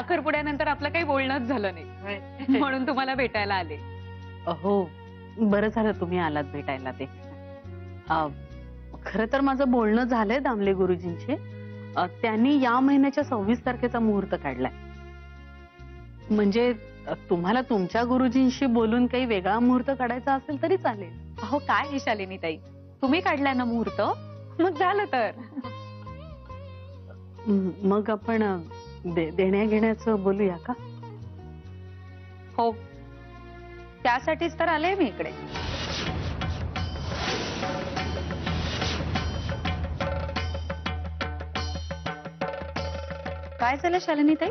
साखरपुड्यानंतर आपलं काही बोलणंच झालं नाही म्हणून तुम्हाला भेटायला आले. हो, बरं झालं तुम्ही आलात भेटायला ते. खरं तर माझं बोलणं झालंय दामले गुरुजींशी. त्यांनी या महिन्याच्या 26 तारखेचा मुहूर्त काढलाय. म्हणजे तुम्हाला तुमच्या गुरुजींशी बोलून काही वेगळा मुहूर्त काढायचा असेल तरी चालेल. अहो काय ही शालिनी ताई, तुम्ही काढलाय ना मुहूर्त, मग झालं तर. मग आपण देण्या घेण्याचं बोलूया का? हो, त्यासाठीच तर आले मी इकडे. काय झालं शालिनी ताई?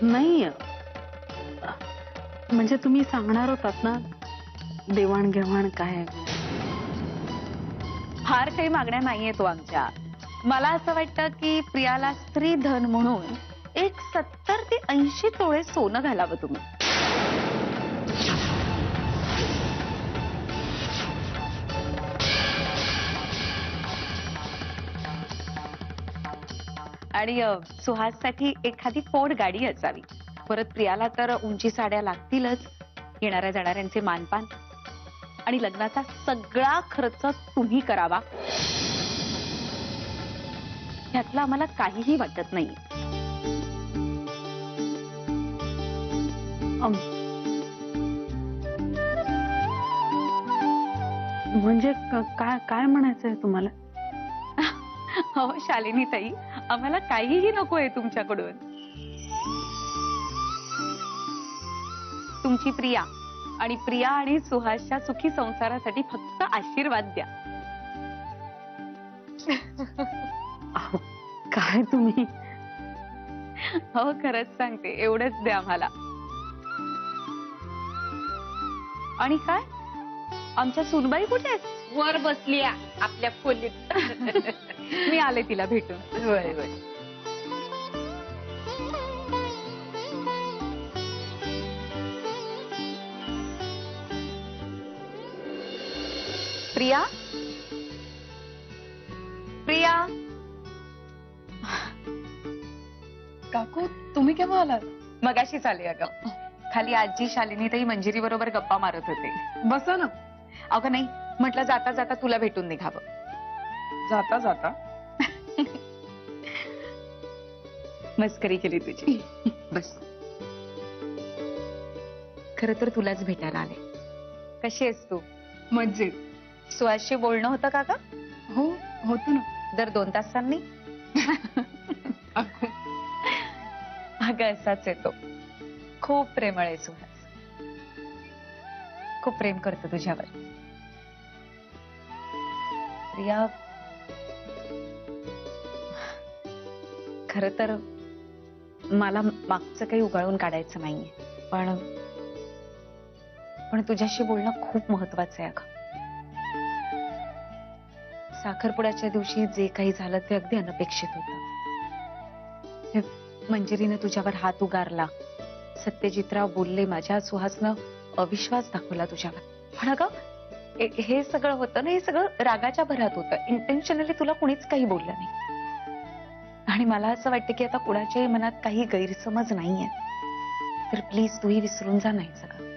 नाही, म्हणजे तुम्ही सांगणार होतात ना देवाणघेवाण काय. फार काही मागण्या नाहीये तो आमच्या. मला असं वाटतं की प्रियाला स्त्री धन म्हणून एक 70 ते 80 तोळे सोनं घालावं तुम्ही. आणि सुहाससाठी एखादी फोर्ड गाडी असावी. परत प्रियाला तर उंची साड्या लागतीलच, येणाऱ्या जाणाऱ्यांचे मानपान, आणि लग्नाचा सगळा खर्च तुम्ही करावा. ह्यातलं आम्हाला काहीही वाटत नाही. म्हणजे काय म्हणायचंय तुम्हाला? हो शालिनी ताई, आम्हाला काहीही नकोय तुमच्याकडून. तुमची प्रिया आणि सुहासच्या सुखी संसारासाठी फक्त आशीर्वाद द्या. काय तुम्ही? हो खरंच सांगते, एवढंच द्या आम्हाला. आणि काय, आमच्या सुनबाई कुठे आहेत? वर बसली आपल्या खोलीत. मी आले तिला भेटून. होय होय. प्रिया, प्रिया. काकू तुम्ही केव्हा आलात? मगाशीच आले अगं. खाली आजी शालिनी ताई मंजिरी बरोबर गप्पा मारत होते. बसा ना. अगं नाही, म्हटलं जाता जाता तुला भेटून निघावं. जाता जाता मस्करी केली तुझी. बस. खर तर तुलाच भेटायला आले. कशी आहेस तू? मज्जेत. सुहासशी बोलणं होतं का ग? हो होतं ना. दर 2 तासांनी? अगं असाच येतो. खूप प्रेमळ आहे सुहास. खूप प्रेम करतो तुझ्यावर. प्रिया, खरं तर मला मागचं काही उगाळून काढायचं नाहीये, पण तुझ्याशी बोलणं खूप महत्वाचं आहे अगं. साखरपुड्याच्या दिवशी जे काही झालं ते अगदी अनपेक्षित होतं. मंजिरीने तुझ्यावर हात उगारला, सत्यजितराव बोलले, माझ्या सुहासनं अविश्वास दाखवला तुझ्यावर. पण अगं हे सगळं होतं ना, हे सगळं रागाच्या भरात होतं. इंटेन्शनली तुला कुणीच काही बोललं नाही. आणि मला असं वाटतं की आता कुणाच्याही मनात काही गैरसमज नाहीये, तर प्लीज तूही विसरून जा नाही सगळं.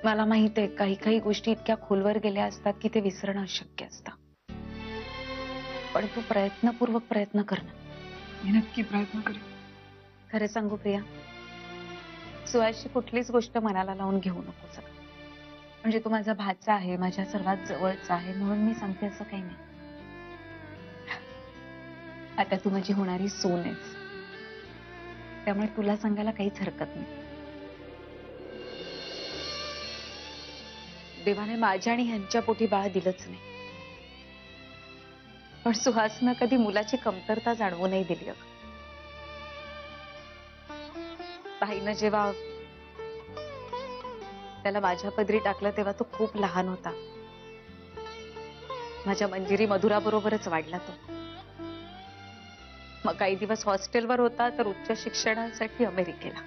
मला माहित आहे काही काही गोष्टी इतक्या खोलवर गेल्या असतात की ते विसरणं अशक्य असतं. पण तू प्रयत्नपूर्वक प्रयत्न कर ना. मी नक्की प्रयत्न करेन. खरं सांगू प्रिया, सुहासची कुठलीच गोष्ट मनाला लावून घेऊ नको सगळं. म्हणजे तू माझा भाचा आहे, माझ्या सर्वात जवळचा आहे, म्हणून मी सांगते असं काही नाही. आता तू माझी होणारी सून आहेस, त्यामुळे तुला सांगायला काहीच हरकत नाही. देवाने माझ्या आणि ह्यांच्या पोटी बाळ दिलंच नाही, पण सुहासनं कधी मुलाची कमतरता जाणवू नाही दिली. ताईनं जेव्हा त्याला माझ्या पदरी टाकलं तेव्हा तो खूप लहान होता. माझ्या मंजिरी मधुरा बरोबरच वाढला तो. मग काही दिवस हॉस्टेलवर होता, तर उच्च शिक्षणासाठी अमेरिकेला.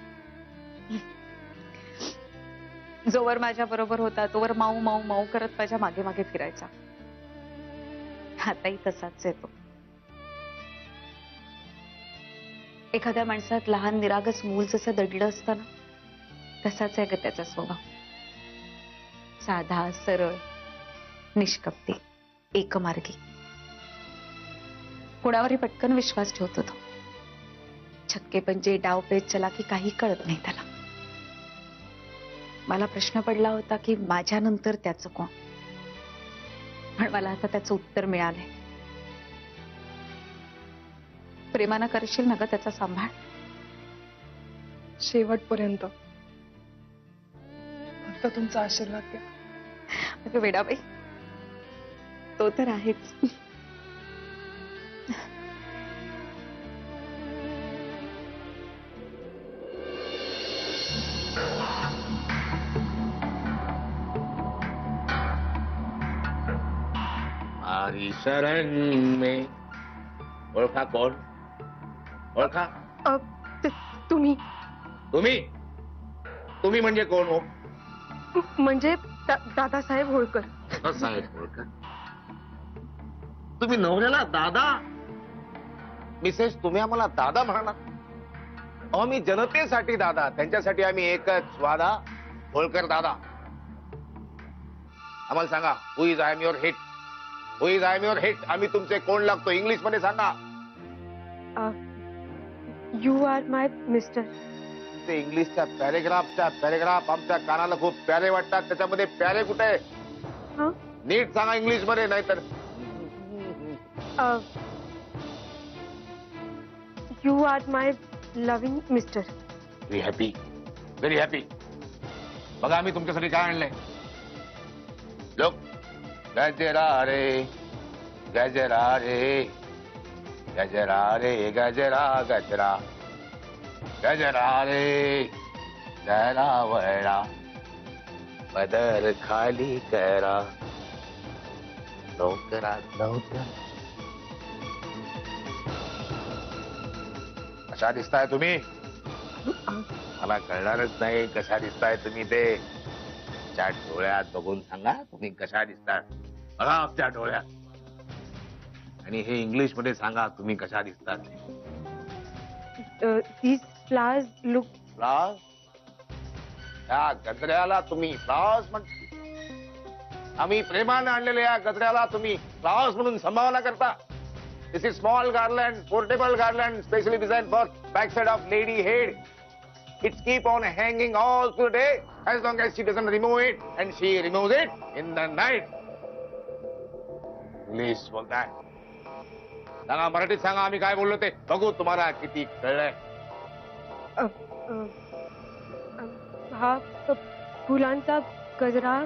जोवर माझ्या बरोबर होता तोवर माऊ माऊ माऊ करत माझ्या मागे मागे फिरायचा. आताही तसाच आहे तो. एखाद्या माणसात लहान निरागस मूल जसं दडलं असतं ना, तसाच आहे ग त्याचा स्वभाव. साधा, सरळ, निष्कपटी, एकमार्गी. कोणावरही पटकन विश्वास ठेवतो तो. छक्केपंजे, डावपेच, चलाकी काही कळत नाही त्याला. मला प्रश्न पडला होता की माझ्यानंतर त्याचं कोण, पण मला आता त्याचं उत्तर मिळालंय. प्रेमानं करशील ना ग त्याचा सांभाळ? शेवटपर्यंत. फक्त तुमचा आशीर्वाद द्या. अगं वेडाबाई, तो तर आहेच. हमारी शरण में. ओळखा कोण? ओळखा? तुम्ही तुम्ही तुम्ही म्हणजे कोण हो? म्हणजे दादासाहेब होळकर. साहेब ओळखा. तुम्ही नवऱ्याला दादा? मिसेस तुम्ही आम्हाला दादा म्हणा. अहो मी जनतेसाठी दादा, त्यांच्यासाठी आम्ही एकच वादा, होळकर दादा. आम्हाला सांगा, who is I am your hit? Who is I am your hit? आम्ही तुमचे कोण लागतो? इंग्लिश मध्ये सांगा. You are my mister. ते इंग्लिशच्या पॅरेग्राफ आमच्या कानाला खूप प्यारे वाटतात. त्याच्यामध्ये प्यारे कुठे आहे? नीट सांगा इंग्लिश मध्ये, नाहीतर. You are my loving mister. Very happy, very happy. बघा आम्ही तुमच्यासाठी काय आणलंय. लोक गजरा रे गजरा रे गजरा रे गजरा गजरा गजरा रे जरा वळा पदर खाली करा लवकरात लवकर. कशा दिसताय तुम्ही? मला कळणारच नाही कशा दिसताय तुम्ही. ते आमच्या डोळ्यात बघून सांगा तुम्ही कशा दिसताय. बघा आमच्या डोळ्यात, आणि हे इंग्लिश मध्ये सांगा तुम्ही कशा दिसतात. these flowers look. फ्लावर्स? या गजऱ्याला तुम्ही फ्लावर्स म्हण? आम्ही प्रेमाने आणलेल्या या गजऱ्याला तुम्ही फ्लावर्स म्हणून संभावना करता? This is small garland, portable garland, specially designed for backside of lady head. It's keep on hanging all through the day as long as she doesn't remove it, and she removes it in the night. English बोलताय? सांगा, मराठीत सांगा आम्ही काय बोललो ते बघू तुम्हाला किती कळलंय. हा फुलांचा गजरा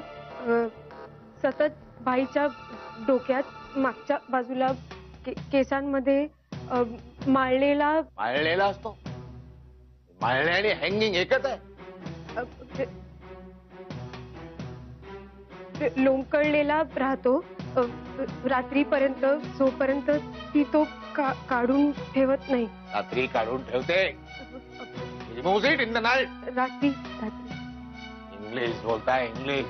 सतत बाईच्या डोक्यात मागच्या बाजूला केसांमध्ये माळलेला. माळलेला असतो? माळणे आणि हँगिंग एकच आहे? लोंबकळलेला राहतो. रात्रीपर्यंत झोपर्यंत ती तो काढून ठेवत नाही. रात्री काढून ठेवते? Remove it in the night? रात्री. इंग्लिश बोलताय English.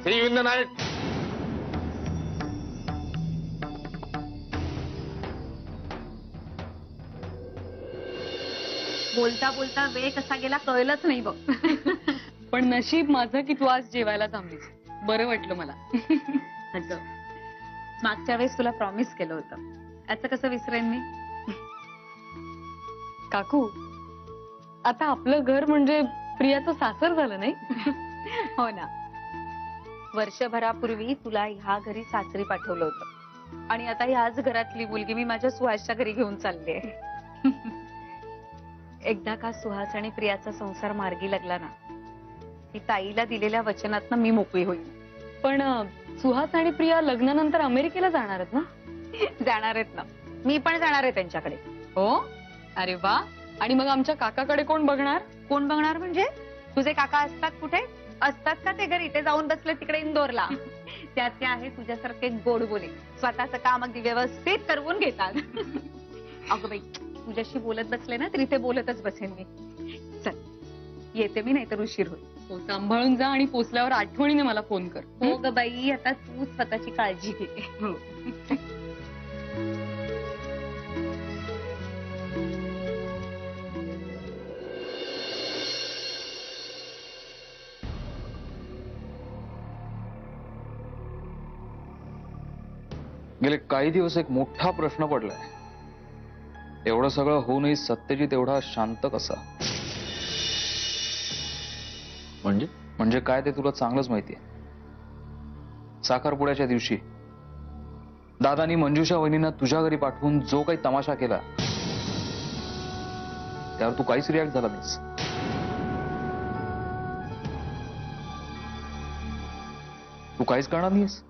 See you in the night. बोलता बोलता वेळ कसा गेला कळलंच नाही बघ. पण नशीब माझं की तू आज जेवायला थांबलीस. बरं वाटलं मला. अगं, मागच्या वेळेस तुला प्रॉमिस केलं होतं, याचं कसं विसरेन मी. काकू, आता आपलं घर म्हणजे प्रियाचं सासर झालं नाही? हो ना. वर्षभरापूर्वी तुला ह्या घरी सासरी पाठवलं होतं, आणि आता ह्याच घरातली मुलगी मी माझ्या सुहासच्या घरी घेऊन चालली आहे. एकदा का सुहास आणि प्रियाचा संसार मार्गी लागला ना, की ताईला दिलेल्या वचनातनं मी मोकळी होईल. पण सुहास आणि प्रिया लग्नानंतर अमेरिकेला जाणार आहेत ना? जाणार आहेत ना. मी पण जाणार आहे त्यांच्याकडे. हो? अरे वा. आणि मग आमच्या काकाकडे कोण बघणार? कोण बघणार म्हणजे? तुझे काका असतात कुठे? असतात का ते घरी? ते जाऊन बसले तिकडे इंदोरला. त्यात ते आहे तुझ्यासारखे गोड बोले, स्वतःचं काम अगदी व्यवस्थित करवून घेतात. अगं बाई, तुझ्याशी बोलत बसले ना तरी ते बोलतच बसेन मी. चल येते मी, नाही तर उशीर होईल. हो, सांभाळून जा आणि पोचल्यावर आठवणीने मला फोन कर. हो ग बाई, आता तू स्वतःची काळजी घे. हो. गेले काही दिवस एक मोठा प्रश्न पडलाय. एवढं सगळं होऊनही सत्यजित एवढा शांत कसा? म्हणजे काय ते तुला चांगलंच माहितीये. साखरपुड्याच्या दिवशी दादानी मंजुषा वहिनींना तुझ्या घरी पाठवून जो काही तमाशा केला त्यावर तू काहीच रिॲक्ट झाला नाहीस. तू काहीच करणार नाहीस.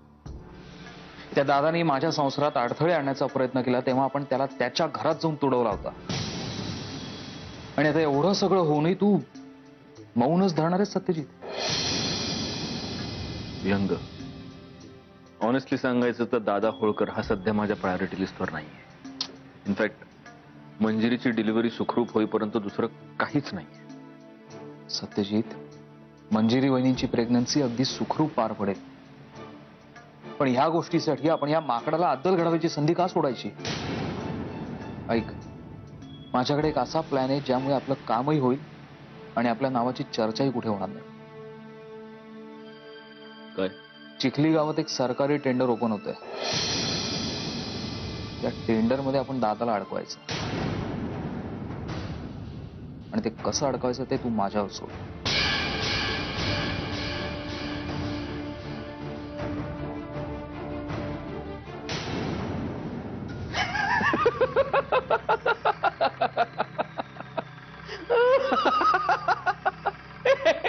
त्या दादानी माझ्या संसारात अडथळे आणण्याचा प्रयत्न केला तेव्हा आपण त्याला त्याच्या घरात जाऊन तुडवला होता. आणि आता एवढं सगळं होऊनही तू मौनच धरणार आहेस सत्यजित? व्यंग, ऑनेस्टली सांगायचं तर दादा होळकर हा सध्या माझ्या प्रायोरिटी लिस्टवर नाहीये. इनफॅक्ट मंजिरीची डिलिव्हरी सुखरूप होईपर्यंत दुसरं काहीच नाही. सत्यजित, मंजिरी वहिनींची प्रेग्नन्सी अगदी सुखरूप पार पडेल, पण ह्या गोष्टीसाठी आपण या माकडाला अद्दल घडवायची संधी का सोडायची? ऐक, माझ्याकडे एक असा प्लॅन आहे ज्यामुळे आपलं कामही होईल आणि आपल्या नावाची चर्चाही कुठे होणार नाही. काय? चिखली गावात एक सरकारी टेंडर ओपन होतंय. त्या टेंडर मध्ये आपण दादाला अडकवायचं, आणि ते कसं अडकवायचं ते तू माझ्यावर सोड.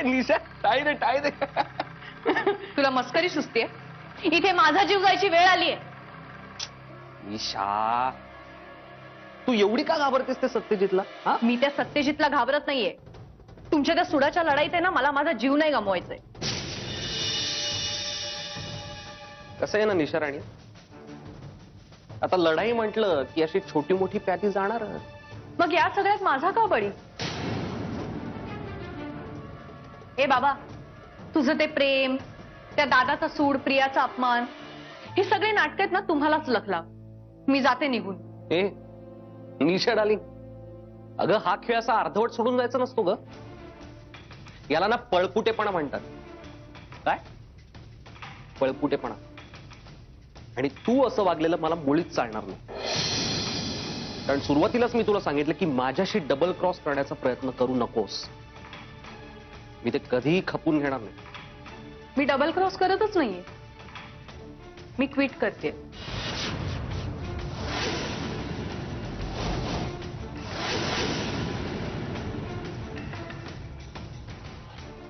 निशा, टाळी दे, टाळी दे. तुला मस्करी सुचतेय? इथे माझा जीव जायची वेळ आलीये. निशा, तू एवढी का घाबरतेस त्या सत्यजितला? हा? मी त्या सत्यजितला घाबरत नाहीये. तुमच्या त्या सुडाच्या लढाईत आहे ना, मला माझा जीव नाही गमवायचाय. कसं आहे ना निशा राणी, आता लढाई म्हटलं की अशी छोटी मोठी प्याती जाणार. मग या सगळ्यात माझा का बळी? ए बाबा, तुझं ते प्रेम, त्या दादाचा सूड, प्रियाचा अपमान, हे सगळे नाटक आहेत ना तुम्हालाच लखला. मी जाते निघून. ए निशा डार्लिंग, अगं हा खेळ असा अर्धवट सोडून जायचा नसतो ग. याला ना पळपुटेपणा म्हणतात. काय? पळपुटेपणा. आणि तू असं वागलेलं मला मुळीच चालणार नाही. कारण सुरुवातीलाच मी तुला सांगितलं की माझ्याशी डबल क्रॉस करण्याचा प्रयत्न करू नकोस. मी ते कधीही खपून घेणार नाही. मी डबल क्रॉस करतच नाहीये. मी क्विट करते.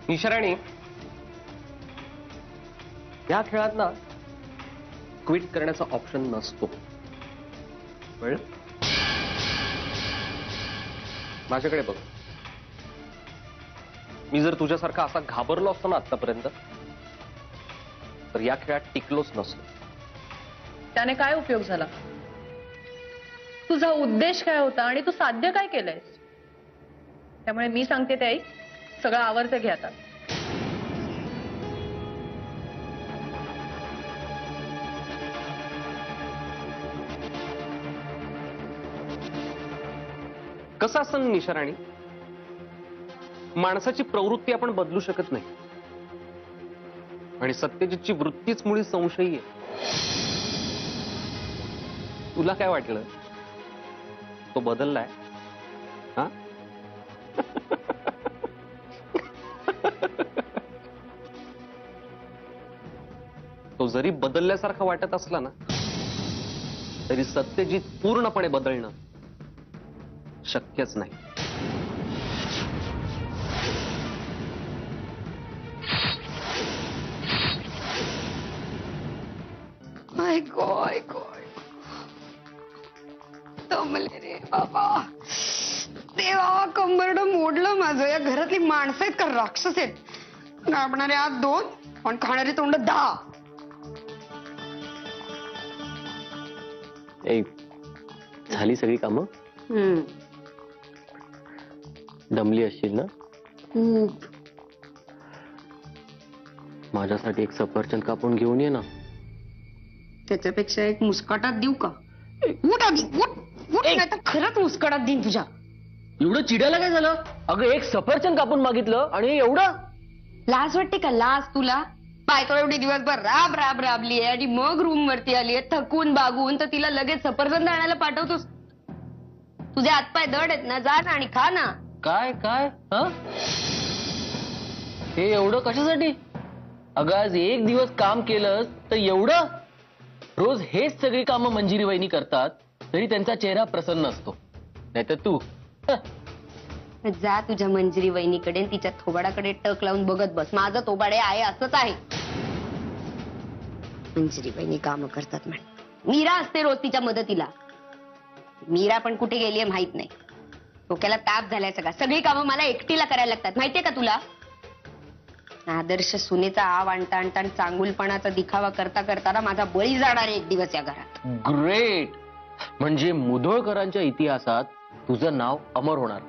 निशराणी, या खेळात ना क्विट करण्याचा ऑप्शन नसतो. कळलं? माझ्याकडे बघ, मी जर तुझ्यासारखा असा घाबरलो असतो ना आतापर्यंत, तर या खेळात टिकलोच नसतो. त्याने काय उपयोग झाला? तुझा उद्देश काय होता आणि तू साध्य काय केलंयस? त्यामुळे मी सांगते ते ऐक, सगळं आवरतं घे आता. कसं असतं निशराणी, माणसाची प्रवृत्ती आपण बदलू शकत नाही. आणि सत्यजितची वृत्तीच मुळी संशयी आहे. तुला काय वाटलं तो बदललाय? हा? तो जरी बदलल्यासारखा वाटत असला ना, तरी सत्यजित पूर्णपणे बदलणं शक्यच नाही. दमले रे बाबा. देवा, कंबरड मोडलं माझं. या घरातली माणसं आहेत का राक्षस आहेत? गाबणारे आत 2 आणि खाणारे तोंड 10. झाली सगळी कामं? दमली असशील ना? खूप. माझ्यासाठी एक सफरचंद कापून घेऊन ये ना. त्याच्यापेक्षा एक मुस्काटात देऊ का? उठ आधी, उठ उठ, नाही तर खरंच मुस्काटात देईन तुझ्या. एवढं चिडायला काय झालं? अगं एक सफरचंद कापून मागितलं आणि एवढं? लाज वाटते का? लाज तुला? बायको एवढी दिवसभर राब राब राबली आहे आणि मग रूम वरती आली आहे थकून बागून, तर तिला लगेच सफरचंद आणायला पाठवतोस? तुझे हातपाय दड आहेत ना, जा ना आणि खा ना. काय काय हं? हे एवढं कशासाठी? अगं आज एक दिवस काम केलंस तर एवढं? रोज हेच सगळी कामं मंजिरी वहिनी करतात तरी त्यांचा चेहरा प्रसन्न असतो. नाहीतर तू जा तुझ्या मंजिरी वहिनीकडे, तिच्या थोबाडाकडे टक लावून बघत बस. माझं थोबाडे आहे असंच आहे. मंजिरी वहिनी कामं करतात म्हण. मीरा असते रोज तिच्या मदतीला. मीरा पण कुठे गेलीये माहित नाही. डोक्याला ताप झालाय सगळा. सगळी कामं मला एकटीला करायला लागतात माहितीये का तुला? आदर्श सुनेचा आव आणता आणता आणि चांगुलपणाचा दिखावा करता करताना माझा बळी जाणार आहे एक दिवस या घरात. ग्रेट. म्हणजे मुधोळकरांच्या इतिहासात तुझं नाव अमर होणार.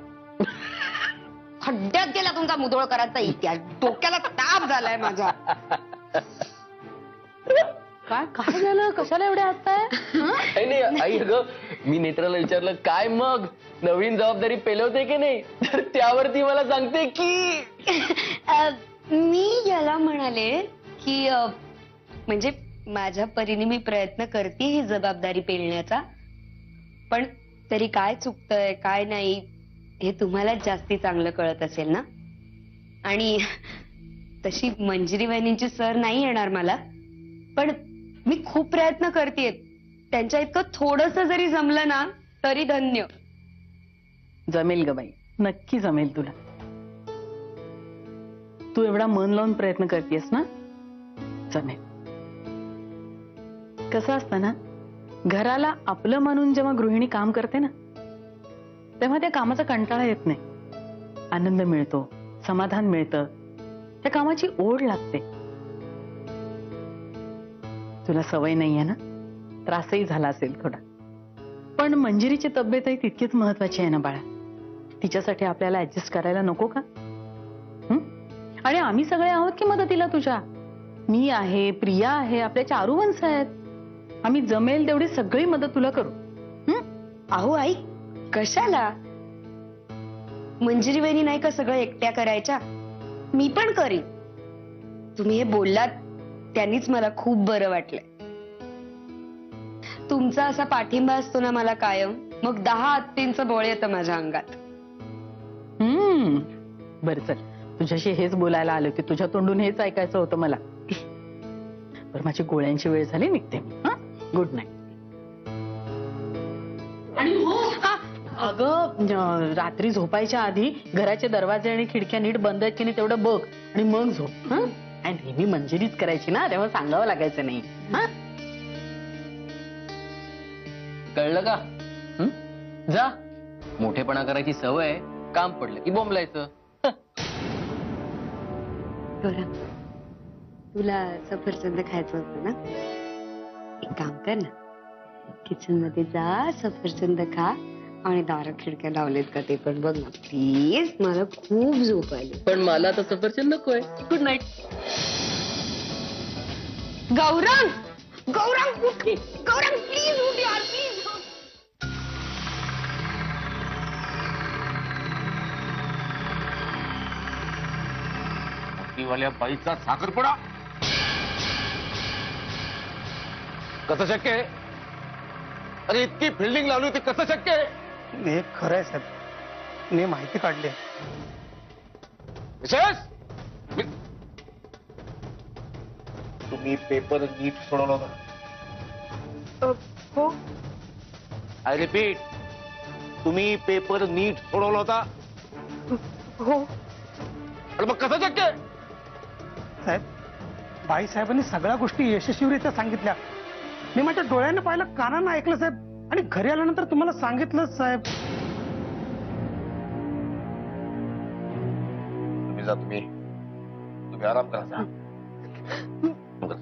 खड्ड्यात गेला तुमचा मुधोळकरांचा इतिहास. डोक्याला ताप झालाय माझा. काय काय झालं? कशाला एवढे हसताय? काही नाही आई. अगं मी नेत्राला विचारलं काय मग नवीन जबाबदारी पेलवते की नाही, तर त्यावरती मला सांगते की मी याला म्हणाले की म्हणजे माझ्या परीने मी प्रयत्न करते ही जबाबदारी पेलण्याचा, पण तरी काय चुकतंय काय नाही हे तुम्हालाच जास्ती चांगलं कळत असेल ना. आणि तशी मंजिरी वहिनींची सर नाही येणार मला, पण मी खूप प्रयत्न करतेय. त्यांच्या इतकं थोडस जरी जमलं ना तरी धन्य. जमेल ग बाई, नक्की जमेल तुला. तू एवढा मन लावून प्रयत्न करतेस ना, जमेल. कसं असतं ना, घराला आपलं मानून जेव्हा गृहिणी काम करते ना तेव्हा त्या कामाचा कंटाळा येत नाही. आनंद मिळतो, समाधान मिळतं, त्या कामाची ओढ लागते. तुला सवय नाहीये ना, त्रासही झाला असेल थोडा, पण मंजिरीची तब्येतही तितकीच महत्वाची आहे ना बाळा. तिच्यासाठी आपल्याला ऍडजस्ट करायला नको का? आणि आम्ही सगळे आहोत की मदतीला तुझ्या. मी आहे, प्रिया आहे, आपल्या चारू वंश आहेत. आम्ही जमेल तेवढी सगळी मदत तुला करू. अहो आई, कशाला? मंजिरी वहिनी नाही का सगळं एकट्या करायच्या? मी पण करीन. तुम्ही हे बोललात त्यांनीच मला खूप बरं वाटलंय. तुमचा असा पाठिंबा असतो ना मला कायम, मग 10 हत्तींचं बळ येतं माझ्या अंगात. बरं चल, तुझ्याशी हेच बोलायला आलो की तुझ्या तोंडून हेच ऐकायचं होतं मला. बरं माझी गोळ्यांची वेळ झाली, निघते मी. Good night. आणि हो अगं, रात्री झोपायच्या आधी घराचे दरवाजे आणि खिडक्या नीट बंद आहेत की नाही तेवढं बघ आणि मग झोप. आणि नेहमी मंजिरीच करायची ना, तेव्हा सांगावं लागायचं नाही. कळलं का? जा. मोठेपणा करायची सवय, काम पडलं की बोंबलायचं. गौरव, तुला सफरचंद खायचं होतं ना? एक काम कर ना, किचन मध्ये जा, सफरचंद खा आणि दार खिडक्या लावलेत का ते पण बघ ना प्लीज. मला खूप झोप आली. पण मला आता सफरचंद नकोय. Good night. गौरव, गौरव उठ, गौरव प्लीज उठ यार, प्लीज. वाल्या बाईचा साखरपुडा कसं शक्य आहे? अरे इतकी फिल्डिंग लावली होती, कसं शक्य आहे? हे खरं आहे साहेब, मी माहिती काढली. विशेष तुम्ही पेपर नीट सोडवला होता? हो. आय रिपीट, तुम्ही पेपर नीट सोडवला होता? हो. अरे मग कसं शक्य आहे? साहेब, बाई साहेबांनी सगळ्या गोष्टी यशस्वीरित्या सांगितल्या. मी माझ्या डोळ्यानं पाहिलं, कानानं ऐकलं साहेब, आणि घरी आल्यानंतर तुम्हाला सांगितलं साहेब. तुम्ही जा, तुम्ही आराम करा.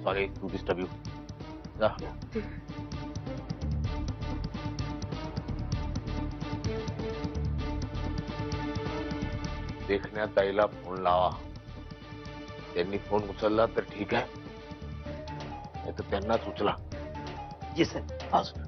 Sorry to disturb you. जा. देखण्यात ताईला फोन लावा. त्यांनी फोन उचलला तर ठीक आहे, नाही तर त्यांनाच उचला. जी सर. हा सर.